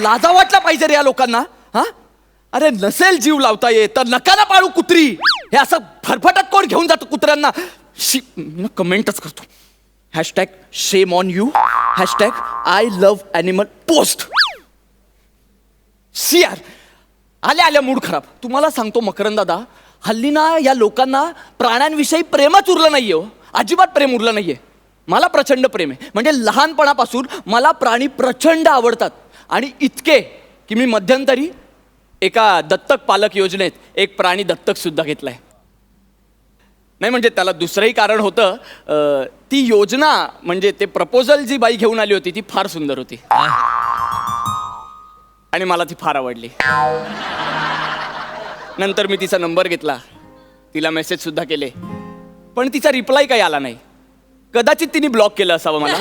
लाजा वाटला पाहिजे रे या लोकांना. हा अरे नसेल जीव लावता येत तर नका ना पाळू कुत्री. हे असं फरफटत कोण घेऊन जातो कुत्र्यांना. कमेंटच करतो. Hashtag shame on you. Hashtag I love animal post. यार आल्या आल्या मूड खराब. तुम्हाला सांगतो मकरंद दादा, हल्ली ना या लोकांना प्राण्यांविषयी प्रेमच उरलं नाहीये हो. अजिबात प्रेम उरलं नाहीये. मला प्रचंड प्रेम आहे. म्हणजे लहानपणापासून मला प्राणी प्रचंड आवडतात. आणि इतके की मी मध्यंतरी एका दत्तक पालक योजनेत एक प्राणी दत्तक सुद्धा घेतलाय. नाही म्हणजे त्याला दुसरंही कारण होतं. ती योजना म्हणजे ते प्रपोजल जी बाई घेऊन आली होती ती फार सुंदर होती आणि मला ती फार आवडली. नंतर मी तिचा नंबर घेतला, तिला मेसेज सुद्धा केले, पण तिचा रिप्लाय काही आला नाही. कदाचित तिने ब्लॉक केलं असावं मला.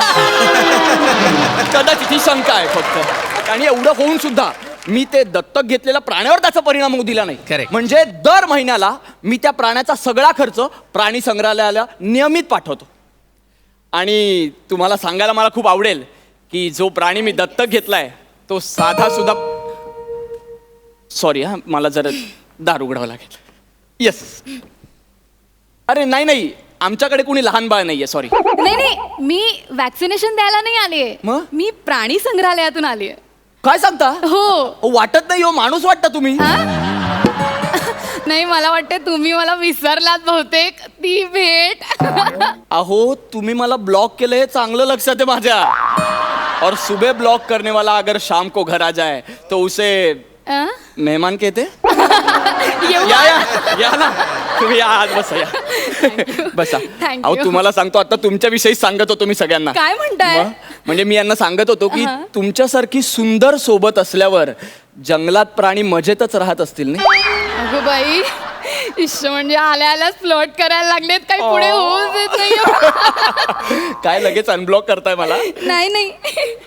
कदाचित ही शंका आहे फक्त. आणि एवढं होऊन सुद्धा मी ते दत्तक घेतलेल्या प्राण्यावर त्याचा परिणाम होऊ दिला नाही. म्हणजे दर महिन्याला मी त्या प्राण्याचा सगळा खर्च प्राणी संग्रहालयाला नियमित पाठवतो. आणि तुम्हाला सांगायला मला खूप आवडेल की जो प्राणी मी दत्तक घेतलाय तो साधा सुद्धा. सॉरी हा, मला जरा दार उघडावं लागेल. येस. अरे नाही, आमच्याकडे कुणी लहान बाळ नाहीये. सॉरी. नाही मी वॅक्सिनेशन द्यायला नाही आलीये. मग? मी प्राणी संग्रहालयातून आलीये. काय सांगता? हो. वाटत नाही हो, माणूस वाटता तुम्ही. नाही मला वाटतं तुम्ही मला विसरलात बहुतेक. ती भेट. अहो तुम्ही मला ब्लॉक केलं हे चांगलं लक्षात आहे माझ्या. और सुबह ब्लॉक करने वाला अगर शाम को घर आ जाए तो उसे मेहमान कहते. या ना तुम्ही या, आज बसा या. बसा. अहो तुम्हाला सांगतो आता तुमच्याविषयी सांगत होतो मी सगळ्यांना. काय म्हणताय? म्हणजे मी यांना सांगत होतो की तुमच्यासारखी सुंदर सोबत असल्यावर जंगलात प्राणी मजेतच राहत असतील नाही. अगं बाई, इश्श म्हणजे आल्यालाच फ्लर्ट करायला लागलेत. काही पुढे होऊच देत नाही. काय लगेच अनब्लॉक करताय मला? नाही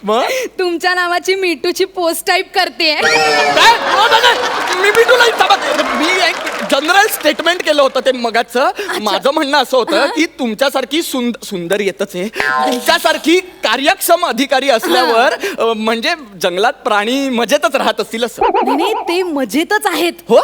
मग तुमच्या नावाची मीटूची पोस्ट टाईप करते. मी एक जनरल स्टेटमेंट केलं होतं ते मगाचं. माझं म्हणणं असं होतं की तुमच्यासारखी सुंदर येतच आहे. तुमच्यासारखी कार्यक्षम अधिकारी असल्यावर म्हणजे जंगलात प्राणी मजेतच राहत असतील असं. नाही ते मजेतच आहेत हो,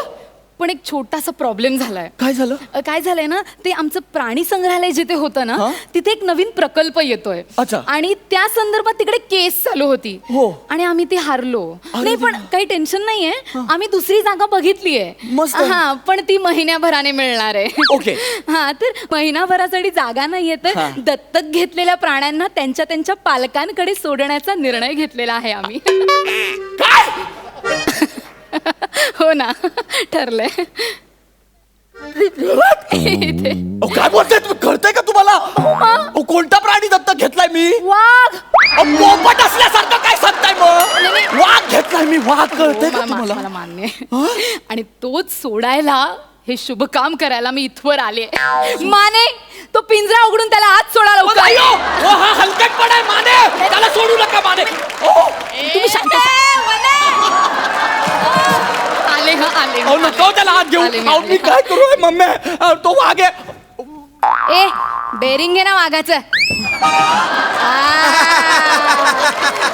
पण एक छोटासा प्रॉब्लेम झालाय. काय झालं? काय झालंय ना, ते आमचं प्राणी संग्रहालय जिथे होतं ना तिथे एक नवीन प्रकल्प येतोय. अच्छा. आणि त्या संदर्भात तिकडे केस चालू होती. हो. आणि आम्ही ती हारलो. नाही पण काही टेन्शन नाहीये, आम्ही दुसरी जागा बघितलीये. मस्त. हा पण ती महिन्याभराने मिळणार आहे. ओके. हा तर महिनाभरासाठी जागा नाहीये तर दत्तक घेतलेल्या प्राण्यांना त्यांच्या त्यांच्या पालकांकडे सोडण्याचा निर्णय घेतलेला आहे आम्ही. हो ना, ठरलंय. काय बोलताय तुम्ही? कळतंय का तुम्हाला? कोणता प्राणी दत्तक घेतलाय मी? वाघ. पोपट असल्यासारखं काय सांगताय मग? वाघ घेतलाय मी. वाघ कळतंय का तुम्हाला? मला मान्य आहे. आणि तोच सोडायला, हे शुभ काम करायला मी इथवर आले. माने तो पिंजरा उघडून त्याला आत सोडा लवकर. हा हलकटपणा आहे माने. त्याला सोडू नका माने. तुम्ही शांत आले. आले. नको त्याला हात घेऊन. मी काय करू मम्मी? तो वाघ आहे. ए बेरिंग आहे ना वाघाचं.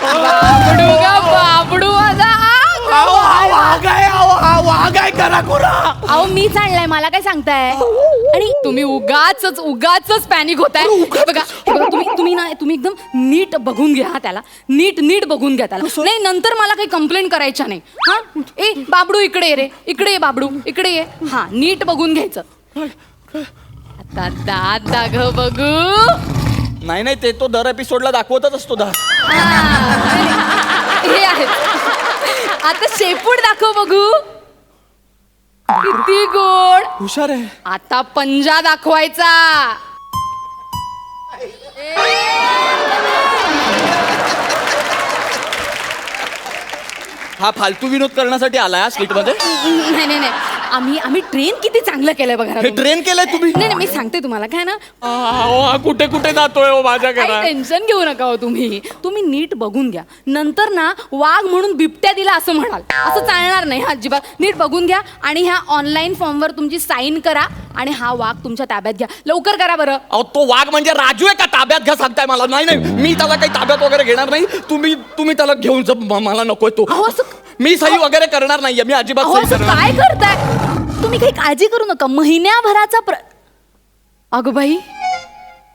बाबडू ग बाबडू माझा. वाघ आहे करा कुरा. अहो मीच आणलाय, मला काय सांगताय? आणि तुम्ही उगाच पॅनिक होताय. बघा तुम्ही एकदम नीट बघून घ्या त्याला. नीट बघून घ्या त्याला. नाही नंतर मला काही कंप्लेंट करायच्या नाही. हा ए बाबडू इकडे ये रे. इकडे ये बाबडू, इकडे ये. हा नीट बघून घ्यायचं. आता दात दाखव बघू. नाही ते तो दर एपिसोडला दाखवतच असतो दात. हे आहे. आता शेपूट दाखव बघू. किती गोड. हुशार आहे. आता पंजा दाखवायचा. हा फालतू विनोद करण्यासाठी आलाय स्किट मध्ये? नाही आम्ही ट्रेन किती चांगलं केलंय बघा ना हे तुम्ही. ट्रेन केलंय तुम्ही? नाही नाही, मी सांगते तुम्हाला काय ना, कुठे कुठे जातोय हो माझ्या घरात? टेन्शन घेऊ नका हो तुम्ही नीट बघून घ्या. नंतर ना वाघ म्हणून बिबट्या दिला असं म्हणाल, असं चालणार नाही अजिबात. नीट बघून घ्या आणि ह्या ऑनलाईन फॉर्मवर तुमची साईन करा आणि हा वाघ तुमच्या ताब्यात घ्या. लवकर करा बरं. अहो तो वाघ म्हणजे राजू आहे का? ताब्यात घ्या सांगताय मला? नाही नाही, मी त्याला काही ताब्यात वगैरे घेणार नाही. तुम्ही त्याला घेऊन जा. मला नकोय तो. अहो, असं मी सही वगैरे करणार नाहीये. मी अजिबात अहो, सही असं करणार काय करताय तुम्ही? काही काळजी करू नका. महिन्याभराचा अगं बाई,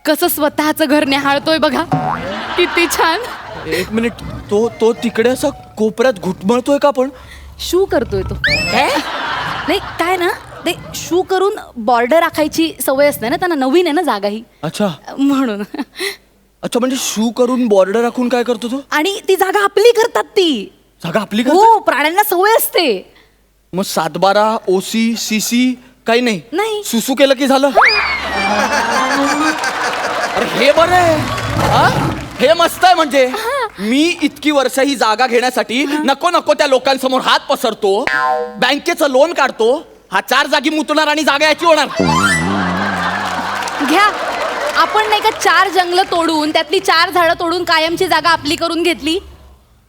कसं स्वतःचं घर न्याहाळतोय बघा, किती छान. नाही. एक मिनिट, तो तिकडे असं कोपऱ्यात घुटमळतोय का? पण शू करतोय तो. नाही काय ना, ते शू करून बॉर्डर राखायची सवय असते ना त्यांना, नवीन आहे ना जागा ही, अच्छा म्हणून. अच्छा, म्हणजे शू करून बॉर्डर राखून काय करतो तो? आणि ती जागा आपली करतात ती. जागा आपली का? हो, प्राण्यांना सवय असते. मग 7/12 OC CC काही नाही? नाही. सुसू केलं की झालं? अरे हे बरं आहे. हा? हे मस्त आहे. म्हणजे मी इतकी वर्ष ही जागा घेण्यासाठी नको त्या लोकांसमोर हात पसरतो, बँकेचं लोन काढतो. हा 4 जागी मुतणार आणि जागा याची होणार. घ्या, आपण नाही का 4 जंगलं तोडून त्यातली 4 झाडं तोडून कायमची जागा आपली करून घेतली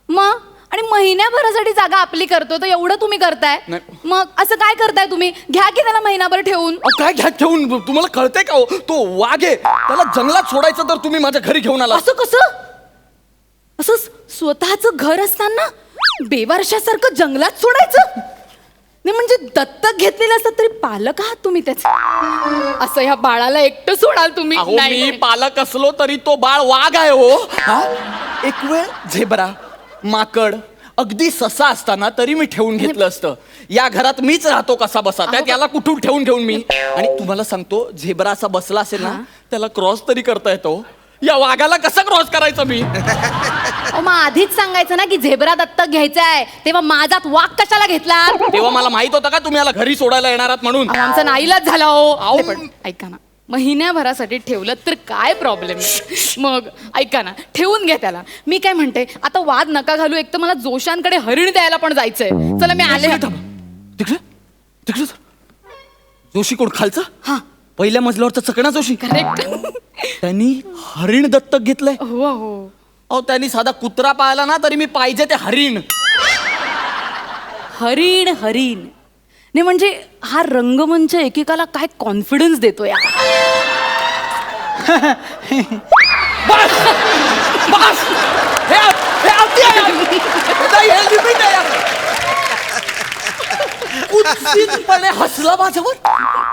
मग, आणि महिन्याभरासाठी जागा आपली करतो, तर एवढं तुम्ही करताय. नाही. मग असं काय करताय तुम्ही? घ्या की त्याला महिनाभर ठेवून. अहो, काय घ्या ठेवून? तुम्हाला कळतंय का हो? तो वाघ आहे, त्याला जंगलात सोडायचं तर तुम्ही माझ्या घरी घेऊन आला. असं कसं? असं स्वतःचं घर असताना बेवारशासारखं जंगलात सोडायचं? नाही म्हणजे दत्तक घेतलेलं असतात तरी पालक आहात तुम्ही त्याचे. असं ह्या बाळाला एकटं सोडाल तुम्ही? अहो, नाही, मी नाही. पालक असलो तरी तो बाळ वाघ आहे हो. हा? एक वेळ झेब्रा, माकड, अगदी ससा असताना तरी मी ठेवून घेतलं असतं. या घरात मीच राहतो कसा बसा, त्यात याला कुठून ठेवून घेऊन मी. आणि तुम्हाला सांगतो, झेब्रा असा बसला असेल ना, त्याला क्रॉस तरी करता येतो. या वाघाला कसं क्रॉस करायचं मी? अहो, मग आधीच सांगायचं ना की झेब्रा दत्तक घ्यायचा आहे, तेव्हा माझात वाघ कशाला घेतला? तेव्हा मला माहित होतं का तुम्ही याला घरी सोडायला येणार आहात म्हणून? अहो, आमचा नाईलाज झाला हो. अहो. नाही, पण ऐका ना, महिन्याभरासाठी ठेवलं तर काय प्रॉब्लेम आहे? मग ऐका ना, ठेवून घ्या त्याला. मी काय म्हणते, आता वाद नका घालू. एक तर मला जोशांकडे हरिण द्यायला पण जायचंय. चला मी आले. तिकडे तिकडे जोशी कोण? खालचा? हा, पहिल्या मजल्यावरचा चकणा जोशी. करेक्ट. त्यांनी हरिण दत्तक घेतलंय. हो हो. अहो, त्यांनी साधा कुत्रा पाळला ना तरी मी पाहिजे ते हरिण. हरिण हरिण नाही म्हणजे हा रंगमंच एकेकाला काय कॉन्फिडन्स देतो या. बस बस, हे अगदी आहे यार. नाही, हे limit आहे यार. कुत्सितपणे हसला माझ्यावर.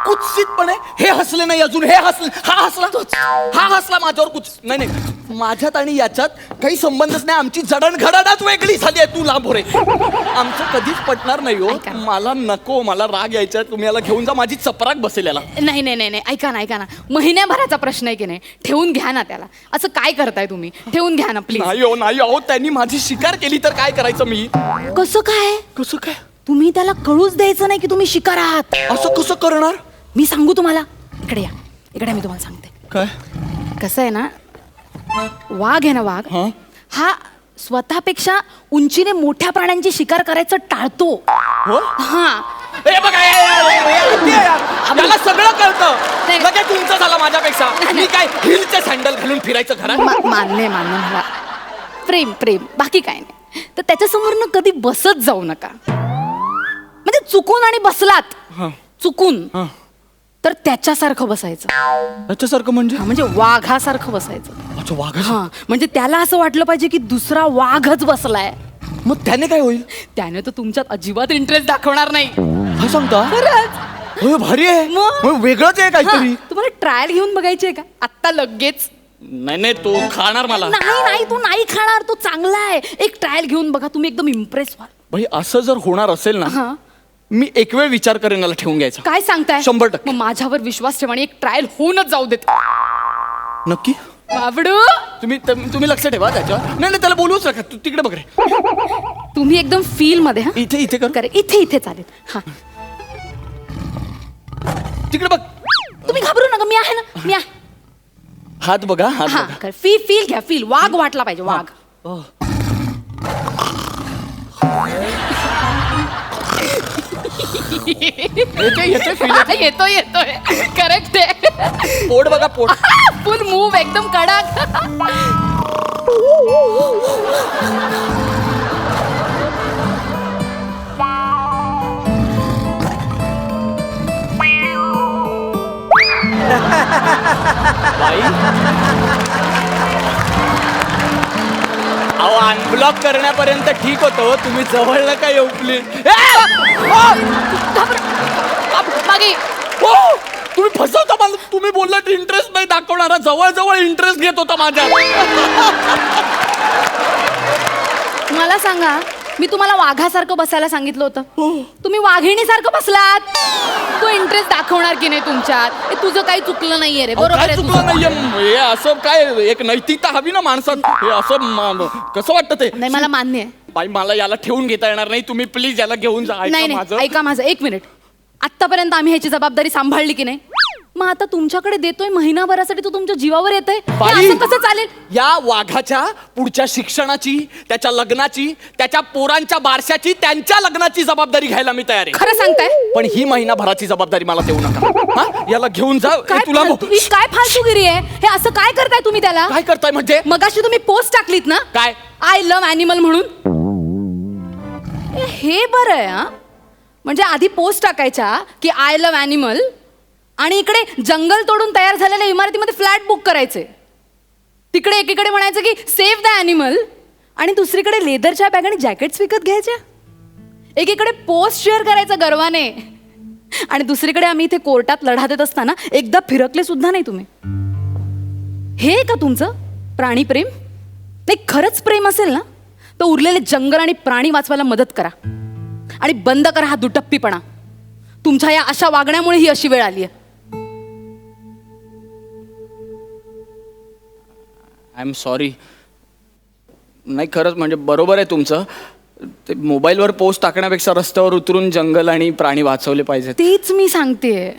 कुत्सितपणे हे हसले नाही अजून, हे हसले, हा हसला माझ्यावर. नाही नाही, माझ्यात आणि याच्यात काही संबंधच नाही. आमची जडणघडणच वेगळी झाली आहे. तू लांब हो रे. आमचं कधीच पटणार नाही हो. ऐका. मला नको, मला राग यायचा. तुम्ही याला घेऊन जा, माझी चपराक बसेल याला. नाही नाही नाही नाही, ऐका ना, महिन्याभराचा प्रश्न आहे की नाही, ठेवून घ्या ना त्याला. असं काय करताय तुम्ही? ठेवून घ्या ना प्लीज. नाही अहो, त्यांनी माझी शिकार केली तर काय करायचं मी? कसं काय? कसं काय? तुम्ही त्याला कळूच द्यायचं नाही की तुम्ही शिकार आहात. असं कसं करणार? मी सांगू तुम्हाला. इकडे या, इकडे मी तुम्हाला सांगते. काय? कसं आहे ना, वाघ आहे ना, वाघ हा? हा स्वतःपेक्षा उंचीने मोठ्या प्राण्यांची शिकार करायचं टाळतो. हो? हा, हे बघा, मला सगळं कळतं. नाही. लगेच तुमचं झालं माझ्यापेक्षा. मी काय हिलचे सँडल घालून फिरायचं घरात? मान्य मला. प्रेम बाकी काय नाही. तर त्याच्यासमोर कधी बसत जाऊ नका. म्हणजे चुकून आणि बसलात, चुकून, तर त्याच्यासारखं बसायचं. त्याच्यासारखं म्हणजे? म्हणजे वाघासारखं बसायचं. अच्छा, वाघ. हा, म्हणजे त्याला असं वाटलं पाहिजे की दुसरा वाघच बसलाय. मग त्याने काय होईल? त्याने तर तुमच्यात अजिबात इंटरेस्ट दाखवणार नाही. काय सांगता? खरंच. होय, भारी आहे. मग? होय, वेगळंच आहे काहीतरी. तुम्हाला ट्रायल घेऊन बघायची आहे का आत्ता लगेच? नाही, तो खाणार मला. नाही, तो नाही खाणार. तो चांगला आहे. एक ट्रायल घेऊन बघा, तुम्ही एकदम इम्प्रेस व्हाल. भाई, असं जर होणार असेल ना, हा. मी एक वेळ विचार करेन याला ठेवून घ्यायचा. काय सांगताय? 100%. मग माझ्यावर विश्वास ठेवा आणि एक ट्रायल होऊनच जाऊ देत. नक्की? बाबडू, तुम्ही लक्ष ठेवा त्याच्यावर. नाही, त्याला बोलूच नका. तू तिकडे बघ रे. तुम्ही एकदम फील मध्ये. हा, इथे कर. करे इथे चालेल. हा, तिकडे बघ. तुम्ही घाबरू नका, मी आहे ना, मी आहे. हात बघा, हात हा, बघा. फील घ्या. वाघ वाटला पाहिजे, वाघ. येते feel येते. येतोय करेक्ट आहे. पोट बघा पोट. फुल मूव एकदम कडक. बाई अहो अनब्लॉक करण्यापर्यंत ठीक होतं, तुम्ही जवळ नका येऊ प्लीज. मागे हो तुम्ही फसवता मला. तुम्ही बोललात इंटरेस्ट नाही दाखवणारा, जवळ जवळ इंटरेस्ट घेत होता माझ्या. मला सांगा, मी तुम्हाला वाघासारखं बसायला सांगितलं होतं, तुम्ही वाघिणीसारखं बसलात. तो इंटरेस्ट दाखवणार की नाही तुमच्यात? हे तुझं काही चुकलं नाहीये रे, बरोबर काय आहे चुकलं तुझं. नाहीये हे असं काय एक नैतिकता हवी ना माणसात. हे असं कसं वाटतं ते? नाही मला मान्य आहे. बाई मला याला ठेवून घेता येणार नाही, तुम्ही प्लीज याला घेऊन जा. ऐका नाही माझं. नाही ऐका माझं एक मिनिट. आतापर्यंत आम्ही ह्याची जबाबदारी सांभाळली की नाही, मग आता तुमच्याकडे देतोय महिनाभरासाठी, तो तुमच्या जीवावर येतोय. बाई! असं कसं चालेल? या वाघाच्या पुढच्या शिक्षणाची, त्याच्या लग्नाची, त्याच्या पोरांच्या बारशाची, त्यांच्या लग्नाची जबाबदारी घ्यायला मी तयार आहे. खरं सांगताय? पण ही महिनाभराची जबाबदारी मला देऊ नका. हा? याला घेऊन जा. काय तुला ही काय फालतूगिरी आहे? हे असं काय करताय तुम्ही त्याला? काय करताय म्हणजे? मगाशी तुम्ही पोस्ट टाकलीत ना, काय? आय लव्ह अॅनिमल म्हणून. हे बरं आहे हा. म्हणजे आधी पोस्ट टाकायच्या की आय लव्ह अॅनिमल, आणि इकडे जंगल तोडून तयार झालेल्या इमारतीमध्ये फ्लॅट बुक करायचे. तिकडे एकीकडे म्हणायचं की सेव्ह द अॅनिमल, आणि दुसरीकडे लेदरच्या बॅग आणि जॅकेट्स विकत घ्यायच्या. एकीकडे पोस्ट शेअर करायचा गर्वाने, आणि दुसरीकडे आम्ही इथे कोर्टात लढा देत असताना एकदा फिरकले सुद्धा नाही तुम्ही. हे का तुमचं प्राणीप्रेम? नाही, खरंच प्रेम असेल ना तर उरलेले जंगल आणि प्राणी वाचवायला मदत करा, आणि बंद करा हा दुटप्पीपणा. तुमच्या या अशा वागण्यामुळे ही अशी वेळ आली आहे. I am sorry. नाही खरंच म्हणजे बरोबर आहे तुमचं. ते मोबाईलवर पोस्ट टाकण्यापेक्षा रस्त्यावर उतरून जंगल आणि प्राणी वाचवले पाहिजेत. तेच मी सांगतेय.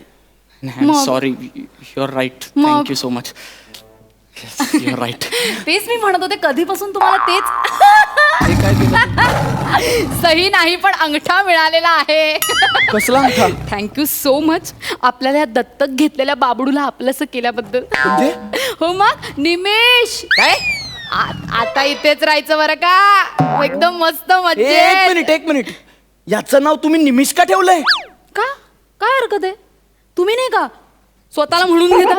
मग? Sorry, you are right. मग? Thank you so much. You are right. तेच मी म्हणत होते, कधीपासून तुम्हाला तेच. हे काय केलं? सही नाही पण अंगठा मिळालेला आहे. कसला अंगठा? थँक्यू सो मच आपल्याला या दत्तक घेतलेल्या बाबडूला आपलंसं केल्याबद्दल. म्हणजे? हो मग निमेश काय? आता इथेच राहायचं बरं का, एकदम मस्त एक मजेत. मिनिट एक मिनिट. याचं नाव तुम्ही निमिष का ठेवलंय? का काय हरकत आहे? तुम्ही नाही का स्वतःला म्हणून घेता?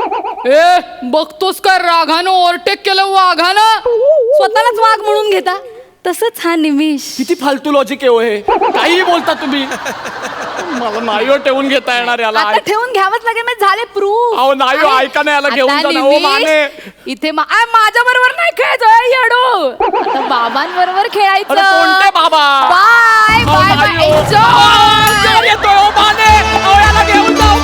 ए बघतोस का रागानं ओव्हरटेक केलं वाघानं, स्वतःलाच वाघ म्हणून घेता. तसंच हा निमिष. किती फालतू लॉजिक आहे हे. काही बोलता तुम्ही. मला नाही ठेवून घेता येणार याला. आता ठेवून घ्यावंच लागेल, म्हणजे झाले प्रूफ. अहो नाही हो, ऐका ना याला घेऊन जा ना. ओ माने. इथे माझ्या बरोबर नाही खेळायचं येडो, आता बाबांबरोबर खेळायचं. अरे कोणते बाबा? बाय अहो, बाय नाही बाय हो. एन्जॉय. आवाज येतोय, ओ माने. अहो, याला घेऊन जा.